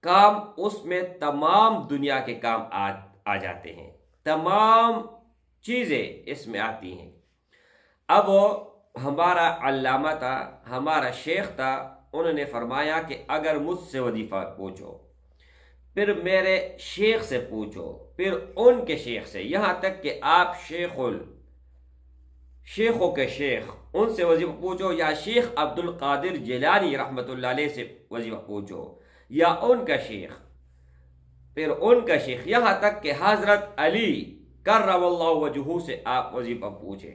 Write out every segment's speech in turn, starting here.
کام اس میں تمام دنیا کے کام آ جاتے ہیں، تمام چیزیں اس میں آتی ہیں۔ اب وہ ہمارا علامہ تھا، ہمارا شیخ تھا، انہوں نے فرمایا کہ اگر مجھ سے وظیفہ پوچھو، پھر میرے شیخ سے پوچھو، پھر ان کے شیخ سے، یہاں تک کہ آپ شیخوں کے شیخ ان سے وظیفہ پوچھو، یا شیخ عبد القادر جیلانی رحمۃ اللہ علیہ سے وظیفہ پوچھو، یا ان کا شیخ، پھر ان کا شیخ، یہاں تک کہ حضرت علی کرم اللہ وجہہ سے آپ وظیفہ پوچھے،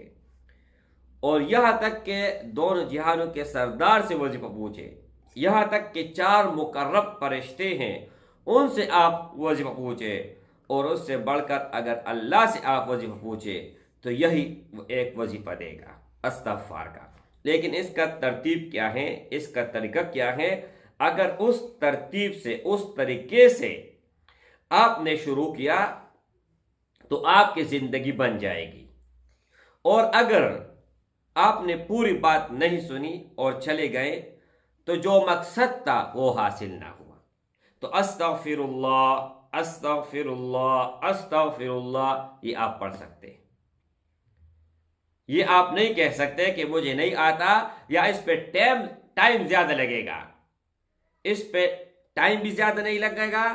اور یہاں تک کہ دونوں جہانوں کے سردار سے وظیفہ پوچھے، یہاں تک کہ 4 مقرب فرشتے ہیں ان سے آپ وظیفہ پوچھے، اور اس سے بڑھ کر اگر اللہ سے آپ وظیفہ پوچھے تو یہی ایک وظیفہ دے گا استغفار کا۔ لیکن اس کا ترتیب کیا ہے، اس کا طریقہ کیا ہے؟ اگر اس ترتیب سے، اس طریقے سے آپ نے شروع کیا تو آپ کی زندگی بن جائے گی، اور اگر آپ نے پوری بات نہیں سنی اور چلے گئے تو جو مقصد تھا وہ حاصل نہ ہوا۔ تو استغفر اللہ، استغفر اللہ، استغفر اللہ، یہ آپ پڑھ سکتے ہیں۔ یہ آپ نہیں کہہ سکتے کہ مجھے نہیں آتا، یا اس پہ ٹائم زیادہ لگے گا، اس پہ ٹائم بھی زیادہ نہیں لگے گا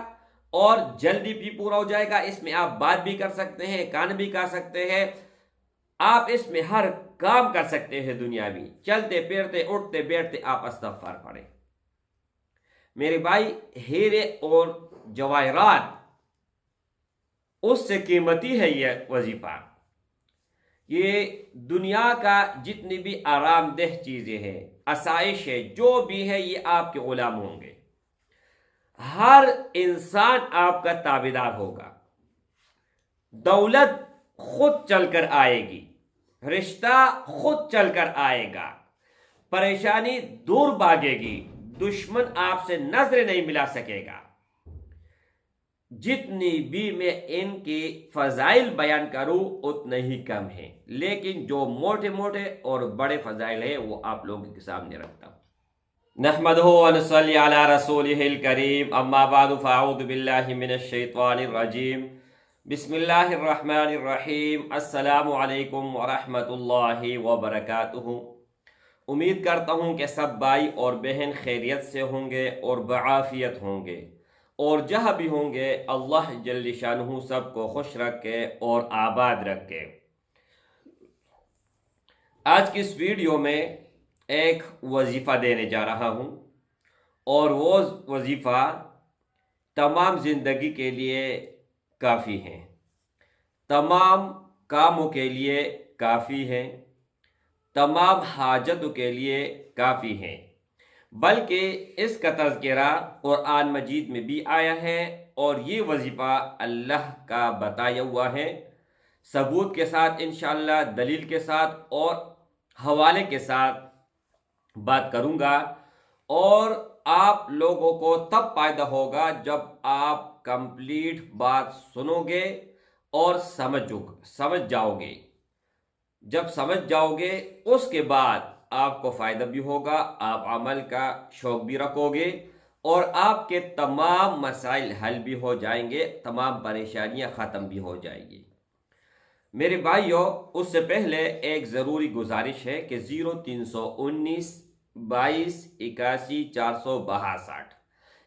اور جلدی بھی پورا ہو جائے گا۔ اس میں آپ بات بھی کر سکتے ہیں، کان بھی کر سکتے ہیں، آپ اس میں ہر کام کر سکتے ہیں دنیاوی، چلتے پھرتے اٹھتے بیٹھتے آپ استغفار پڑھیں۔ میرے بھائی، ہیرے اور جواہرات اس سے قیمتی ہے یہ وظیفہ۔ یہ دنیا کا جتنی بھی آرام دہ چیزیں ہیں، آسائش ہے، جو بھی ہے، یہ آپ کے غلام ہوں گے۔ ہر انسان آپ کا تابعدار ہوگا، دولت خود چل کر آئے گی، رشتہ خود چل کر آئے گا، پریشانی دور بھاگے گی، دشمن آپ سے نظر نہیں ملا سکے گا۔ جتنی بھی میں ان کی فضائل بیان کروں اتنے ہی کم ہیں، لیکن جو موٹے موٹے اور بڑے فضائل ہیں وہ آپ لوگوں کے سامنے رکھتا ہوں۔ نحمدہ و نصلی علی رسولہ الکریم، اما بعد فاعوذ باللہ من الشیطان الرجیم، بسم اللہ الرحمن الرحیم۔ السلام علیکم ورحمۃ اللہ وبرکاتہ۔ امید کرتا ہوں کہ سب بھائی اور بہن خیریت سے ہوں گے اور بعافیت ہوں گے، اور جہاں بھی ہوں گے اللہ جل شانہ سب کو خوش رکھے اور آباد رکھے۔ آج کی اس ویڈیو میں ایک وظیفہ دینے جا رہا ہوں، اور وہ وظیفہ تمام زندگی کے لیے کافی ہے، تمام کاموں کے لیے کافی ہے، تمام حاجتوں کے لیے کافی ہے، بلکہ اس کا تذکرہ قرآن مجید میں بھی آیا ہے، اور یہ وظیفہ اللہ کا بتایا ہوا ہے، ثبوت کے ساتھ انشاءاللہ، دلیل کے ساتھ اور حوالے کے ساتھ بات کروں گا، اور آپ لوگوں کو تب فائدہ ہوگا جب آپ کمپلیٹ بات سنو گے اور سمجھ جاؤ گے۔ جب سمجھ جاؤ گے اس کے بعد آپ کو فائدہ بھی ہوگا، آپ عمل کا شوق بھی رکھو گے، اور آپ کے تمام مسائل حل بھی ہو جائیں گے، تمام پریشانیاں ختم بھی ہو جائیں گی۔ میرے بھائیوں، اس سے پہلے ایک ضروری گزارش ہے کہ 0319 22 81 462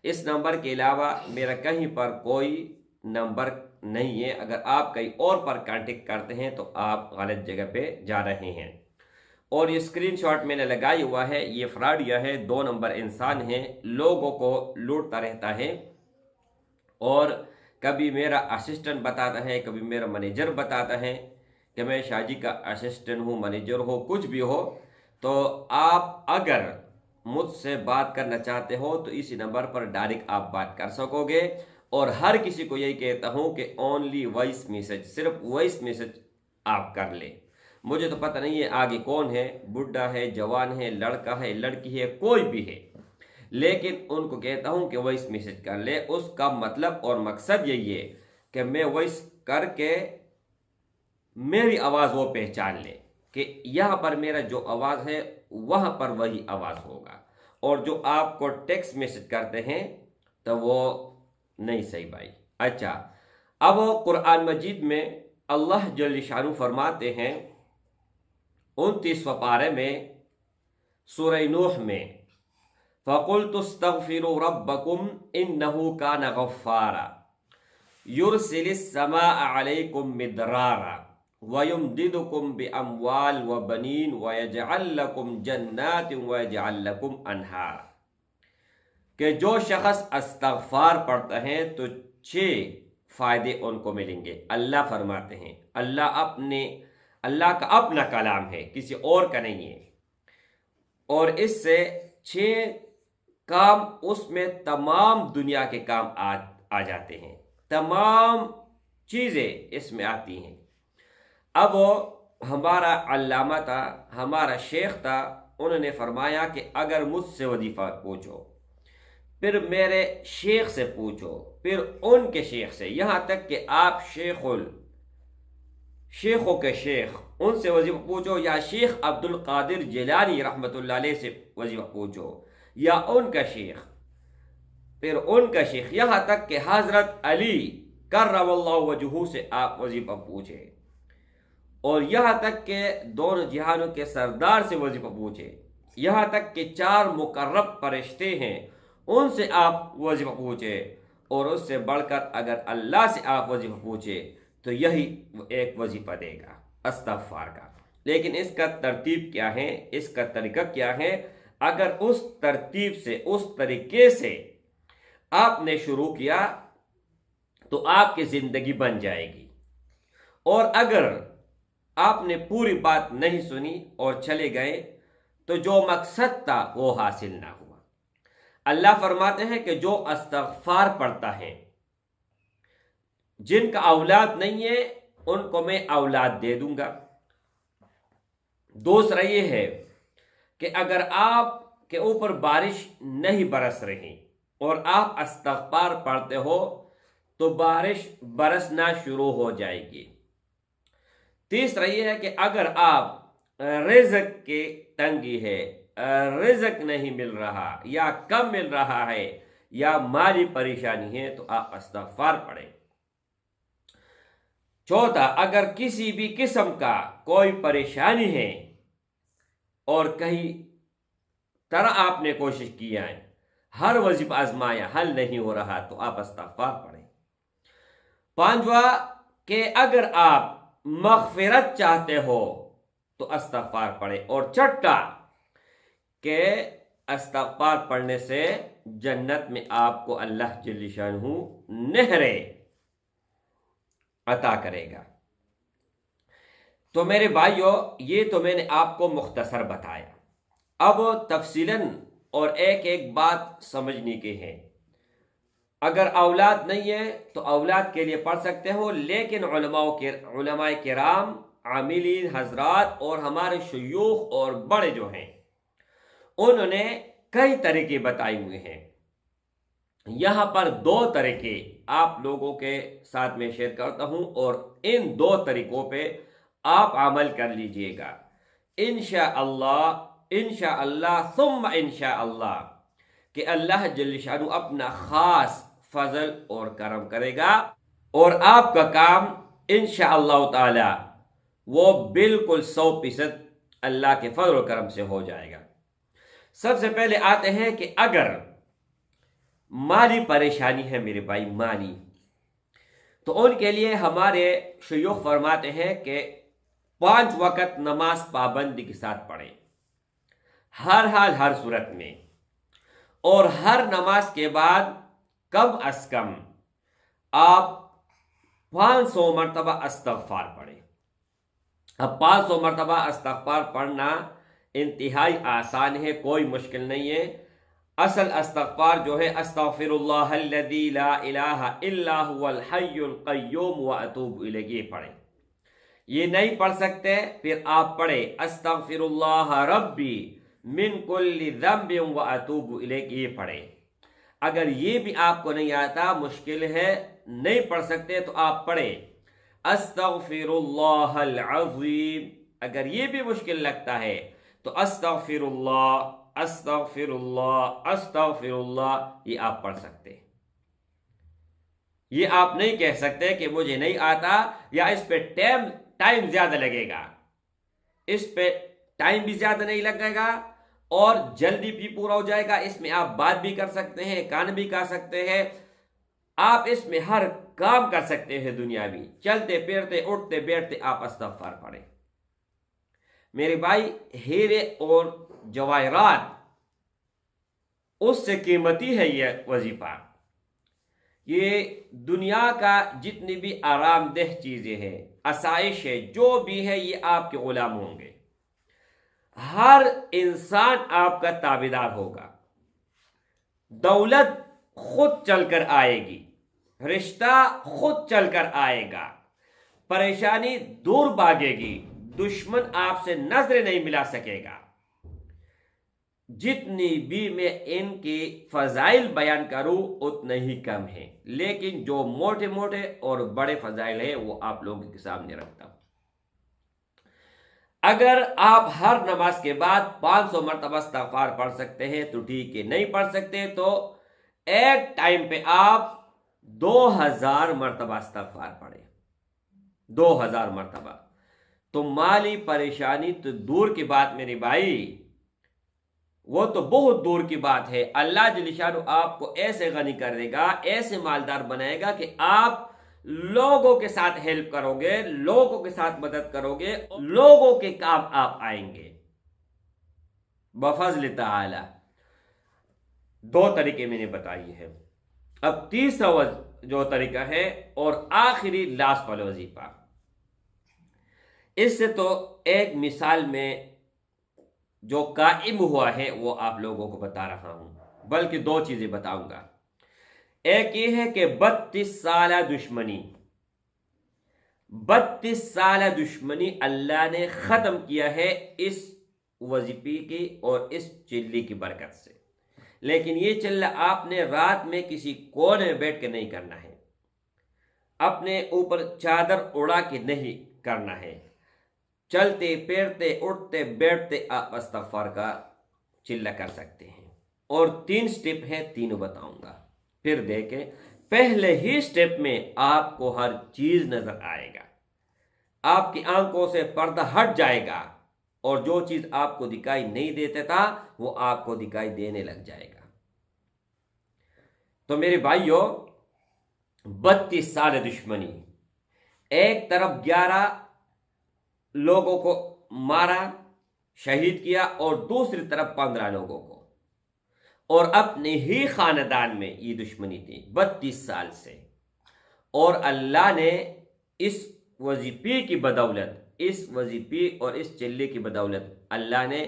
اس نمبر کے علاوہ میرا کہیں پر کوئی نمبر نہیں ہے۔ اگر آپ کہیں اور پر کانٹیکٹ کرتے ہیں تو آپ غلط جگہ پہ جا رہے ہیں۔ اور یہ اسکرین شاٹ میں نے لگائی ہوا ہے، یہ فراڈیا ہے، 2 نمبر انسان ہیں، لوگوں کو لوٹتا رہتا ہے، اور کبھی میرا اسسٹنٹ بتاتا ہے، کبھی میرا منیجر بتاتا ہے کہ میں شاہ جی کا اسسٹنٹ ہوں، منیجر ہو، کچھ بھی ہو۔ تو آپ اگر مجھ سے بات کرنا چاہتے ہو تو اسی نمبر پر ڈائریکٹ آپ بات کر سکو گے، اور ہر کسی کو یہی کہتا ہوں کہ اونلی وائس میسج، صرف وائس میسج آپ کر لیں۔ مجھے تو پتہ نہیں ہے آگے کون ہے، بڈھا ہے، جوان ہے، لڑکا ہے، لڑکی ہے، کوئی بھی ہے، لیکن ان کو کہتا ہوں کہ وائس میسج کر لے۔ اس کا مطلب اور مقصد یہی ہے کہ میں وائس کر کے میری آواز وہ پہچان لے کہ یہاں پر میرا جو آواز ہے وہاں پر وہی آواز ہوگا۔ اور جو آپ کو ٹیکسٹ میسج کرتے ہیں تو وہ نہیں صحیح بھائی۔ اچھا، اب قرآن مجید میں اللہ جل شانہ فرماتے ہیں 29 پارے میں سورہ نوح میں، فَقُلْتُ اسْتَغْفِرُوا رَبَّكُمْ إِنَّهُ كَانَ غَفَّارًا يُرْسِلِ السَّمَاءَ عَلَيْكُمْ مِدْرَارًا وَيُمْدِدُكُمْ بِأَمْوَالٍ وَبَنِينَ وَيَجْعَلْ لَكُمْ جَنَّاتٍ وَيَجْعَلْ لَكُمْ أَنْهَارًا، کہ جو شخص استغفار پڑھتا ہے تو 6 فائدے ان کو ملیں گے۔ اللہ فرماتے ہیں، اللہ کا اپنا کلام ہے، کسی اور کا نہیں ہے، اور اس سے 6 کام، اس میں تمام دنیا کے کام آ جاتے ہیں، تمام چیزیں اس میں آتی ہیں۔ اب ہمارا علامہ تھا، ہمارا شیخ تھا، انہوں نے فرمایا کہ اگر مجھ سے وظیفہ پوچھو، پھر میرے شیخ سے پوچھو، پھر ان کے شیخ سے، یہاں تک کہ آپ شیخوں کے شیخ ان سے وظیفہ پوچھو، یا شیخ عبد القادر جیلانی رحمۃ اللہ علیہ سے وظیفہ پوچھو، یا ان کا شیخ، پھر ان کا شیخ، یہاں تک کہ حضرت علی کرم اللہ وجہہ سے آپ وظیفہ پوچھے، اور یہاں تک کہ دونوں جہانوں کے سردار سے وظیفہ پوچھے، یہاں تک کہ 4 مقرب فرشتے ہیں ان سے آپ وظیفہ پوچھے، اور اس سے بڑھ کر اگر اللہ سے آپ وظیفہ پوچھے تو یہی ایک وظیفہ دے گا استغفار کا۔ لیکن اس کا ترتیب کیا ہے، اس کا طریقہ کیا ہے؟ اگر اس ترتیب سے، اس طریقے سے آپ نے شروع کیا تو آپ کی زندگی بن جائے گی، اور اگر آپ نے پوری بات نہیں سنی اور چلے گئے تو جو مقصد تھا وہ حاصل نہ ہوا۔ اللہ فرماتے ہیں کہ جو استغفار پڑھتا ہے، جن کا اولاد نہیں ہے ان کو میں اولاد دے دوں گا۔ دوسرا یہ ہے کہ اگر آپ کے اوپر بارش نہیں برس رہی اور آپ استغفار پڑھتے ہو تو بارش برسنا شروع ہو جائے گی۔ تیسرا یہ ہے کہ اگر آپ رزق کی تنگی ہے، رزق نہیں مل رہا یا کم مل رہا ہے یا مالی پریشانی ہے تو آپ استغفار پڑھیں۔ چوتھا، اگر کسی بھی قسم کا کوئی پریشانی ہے اور کہیں طرح آپ نے کوشش کیا ہے، ہر وظیفہ آزمایا، حل نہیں ہو رہا، تو آپ استغفار پڑھیں۔ 5واں کہ اگر آپ مغفرت چاہتے ہو تو استغفار پڑھیں، اور 6واں کہ استغفار پڑھنے سے جنت میں آپ کو اللہ جل شانہ نہریں عطا کرے گا۔ تو میرے بھائیو، یہ تو میں نے آپ کو مختصر بتایا، اب تفصیلاً اور ایک ایک بات سمجھنے کی ہے۔ اگر اولاد نہیں ہے تو اولاد کے لیے پڑھ سکتے ہو، لیکن علماء کرام، عاملین حضرات اور ہمارے شیوخ اور بڑے جو ہیں انہوں نے کئی طریقے بتائے ہوئے ہیں۔ یہاں پر 2 طریقے آپ لوگوں کے ساتھ میں شیئر کرتا ہوں، اور ان 2 طریقوں پہ آپ عمل کر لیجئے گا انشاءاللہ ثم انشاءاللہ، کہ اللہ جل شانہ اپنا خاص فضل اور کرم کرے گا، اور آپ کا کام انشاءاللہ تعالی وہ بالکل 100% اللہ کے فضل و کرم سے ہو جائے گا۔ سب سے پہلے آتے ہیں کہ اگر مالی پریشانی ہے میرے بھائی، مالی، تو ان کے لیے ہمارے شیوخ فرماتے ہیں کہ 5 وقت نماز پابندی کے ساتھ پڑھیں، ہر حال ہر صورت میں، اور ہر نماز کے بعد کم از کم آپ 500 مرتبہ استغفار پڑھیں۔ اب 500 مرتبہ استغفار پڑھنا انتہائی آسان ہے، کوئی مشکل نہیں ہے۔ اصل استغفار جو ہے استغفر اللہ الذی لا الہ الا هو الحی القیوم واتوب الیہ، یہ پڑھیں۔ یہ نہیں پڑھ سکتے پھر آپ پڑھیں استغفر اللہ ربی من کل ذنب واتوب الیہ، یہ پڑھیں۔ اگر یہ بھی آپ کو نہیں آتا، مشکل ہے، نہیں پڑھ سکتے، تو آپ پڑھیں استغفر اللہ العظیم۔ اگر یہ بھی مشکل لگتا ہے تو استغفر اللہ استغفر اللہ استغفر اللہ، یہ آپ پڑھ سکتے ہیں۔ یہ آپ نہیں کہہ سکتے کہ مجھے نہیں آتا یا اس پہ ٹائم زیادہ لگے گا. اس پہ ٹائم بھی زیادہ نہیں لگے گا اور جلدی بھی پورا ہو جائے گا. اس میں آپ بات بھی کر سکتے ہیں, کام بھی کر سکتے ہیں, آپ اس میں ہر کام کر سکتے ہیں دنیاوی. چلتے پھرتے اٹھتے بیٹھتے آپ استغفار پڑھیں. میرے بھائی, ہیرے اور جواہرات اس سے قیمتی ہے یہ وظیفہ. یہ دنیا کا جتنی بھی آرام دہ چیزیں ہیں, آسائش ہے, جو بھی ہے, یہ آپ کے غلام ہوں گے. ہر انسان آپ کا تابعدار ہوگا. دولت خود چل کر آئے گی, رشتہ خود چل کر آئے گا, پریشانی دور بھاگے گی, دشمن آپ سے نظر نہیں ملا سکے گا. جتنی بھی میں ان کی فضائل بیان کروں اتنے ہی کم ہیں, لیکن جو موٹے موٹے اور بڑے فضائل ہیں وہ آپ لوگوں کے سامنے رکھتا ہوں. اگر آپ ہر نماز کے بعد 500 مرتبہ استغفار پڑھ سکتے ہیں تو ٹھیک ہے, نہیں پڑھ سکتے تو ایک ٹائم پہ آپ 2000 مرتبہ استغفار پڑھیں. 2000 مرتبہ تو مالی پریشانی تو دور کی بات میرے بھائی, وہ تو بہت دور کی بات ہے. اللہ جل شانہ آپ کو ایسے غنی کر دے گا, ایسے مالدار بنائے گا کہ آپ لوگوں کے ساتھ ہیلپ کرو گے, لوگوں کے ساتھ مدد کرو گے, لوگوں کے کام آپ آئیں گے بفضل تعالی. 2 طریقے میں نے بتائی ہے. اب تیسرا جو طریقہ ہے اور آخری لاسٹ والا وظیفہ, اس سے تو ایک مثال میں جو قائم ہوا ہے وہ آپ لوگوں کو بتا رہا ہوں, بلکہ 2 چیزیں بتاؤں گا. ایک یہ ہے کہ 32 سالہ دشمنی اللہ نے ختم کیا ہے اس وظیفے کی اور اس چلی کی برکت سے. لیکن یہ چلہ آپ نے رات میں کسی کونے میں بیٹھ کے نہیں کرنا ہے, اپنے اوپر چادر اڑا کے نہیں کرنا ہے. چلتے پھرتے اٹھتے بیٹھتے آپ استغفار کا چلہ کر سکتے ہیں. اور 3 سٹیپ ہیں, تینوں بتاؤں گا. پھر دیکھیں, پہلے ہی سٹیپ میں آپ کو ہر چیز نظر آئے گا, آپ کی آنکھوں سے پردہ ہٹ جائے گا, اور جو چیز آپ کو دکھائی نہیں دیتا تھا وہ آپ کو دکھائی دینے لگ جائے گا. تو میرے بھائیوں, 32 سال دشمنی, ایک طرف 11 لوگوں کو مارا, شہید کیا, اور دوسری طرف 15 لوگوں کو, اور اپنے ہی خاندان میں یہ دشمنی تھی 32 سال سے. اور اللہ نے اس وظیفے کی بدولت, اس وظیفے اور اس چلے کی بدولت اللہ نے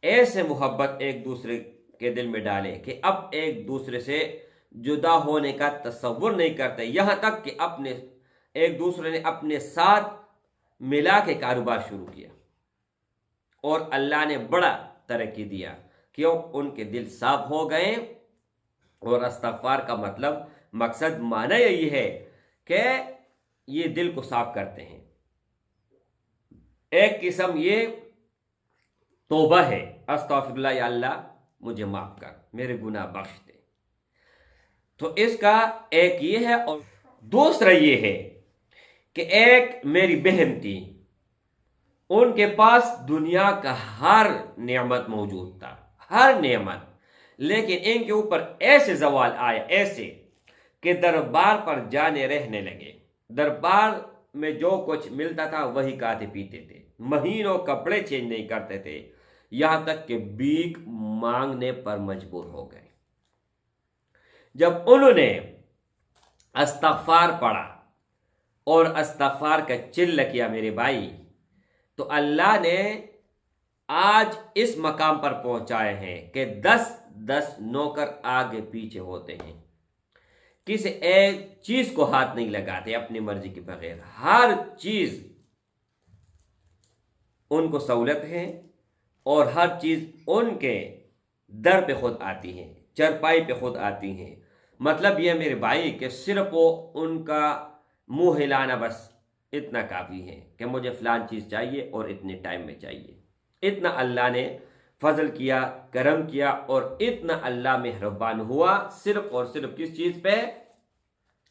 ایسے محبت ایک دوسرے کے دل میں ڈالے کہ اب ایک دوسرے سے جدا ہونے کا تصور نہیں کرتے. یہاں تک کہ ایک دوسرے نے اپنے ساتھ ملا کے کاروبار شروع کیا, اور اللہ نے بڑا ترقی دیا. کیوں؟ ان کے دل صاف ہو گئے. اور استغفار کا مقصد معنی یہی ہے کہ یہ دل کو صاف کرتے ہیں. ایک قسم یہ توبہ ہے, استغفر اللہ, یا اللہ مجھے معاف کر, میرے گناہ بخش دے. تو اس کا ایک یہ ہے. اور دوسرا یہ ہے کہ ایک میری بہن تھی, ان کے پاس دنیا کا ہر نعمت موجود تھا, ہر نعمت, لیکن ان کے اوپر ایسے زوال آئے, ایسے کہ دربار پر جانے رہنے لگے. دربار میں جو کچھ ملتا تھا وہی کھاتے پیتے تھے, مہینوں کپڑے چینج نہیں کرتے تھے, یہاں تک کہ بھیک مانگنے پر مجبور ہو گئے. جب انہوں نے استغفار پڑھا اور استغفار کا چلہ کیا میرے بھائی, تو اللہ نے آج اس مقام پر پہنچائے ہیں کہ 10 نوکر آگے پیچھے ہوتے ہیں, کسی ایک چیز کو ہاتھ نہیں لگاتے اپنی مرضی کے بغیر. ہر چیز ان کو سہولت ہے, اور ہر چیز ان کے در پہ خود آتی ہے, چرپائی پہ خود آتی ہیں. مطلب یہ میرے بھائی کہ صرف وہ ان کا منہ ہلانا بس اتنا کافی ہے کہ مجھے فلان چیز چاہیے اور اتنے ٹائم میں چاہیے. اتنا اللہ نے فضل کیا, کرم کیا, اور اتنا اللہ مہربان ہوا صرف اور صرف کس چیز پہ؟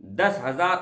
10,000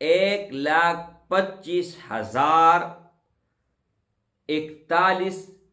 1,25,000 41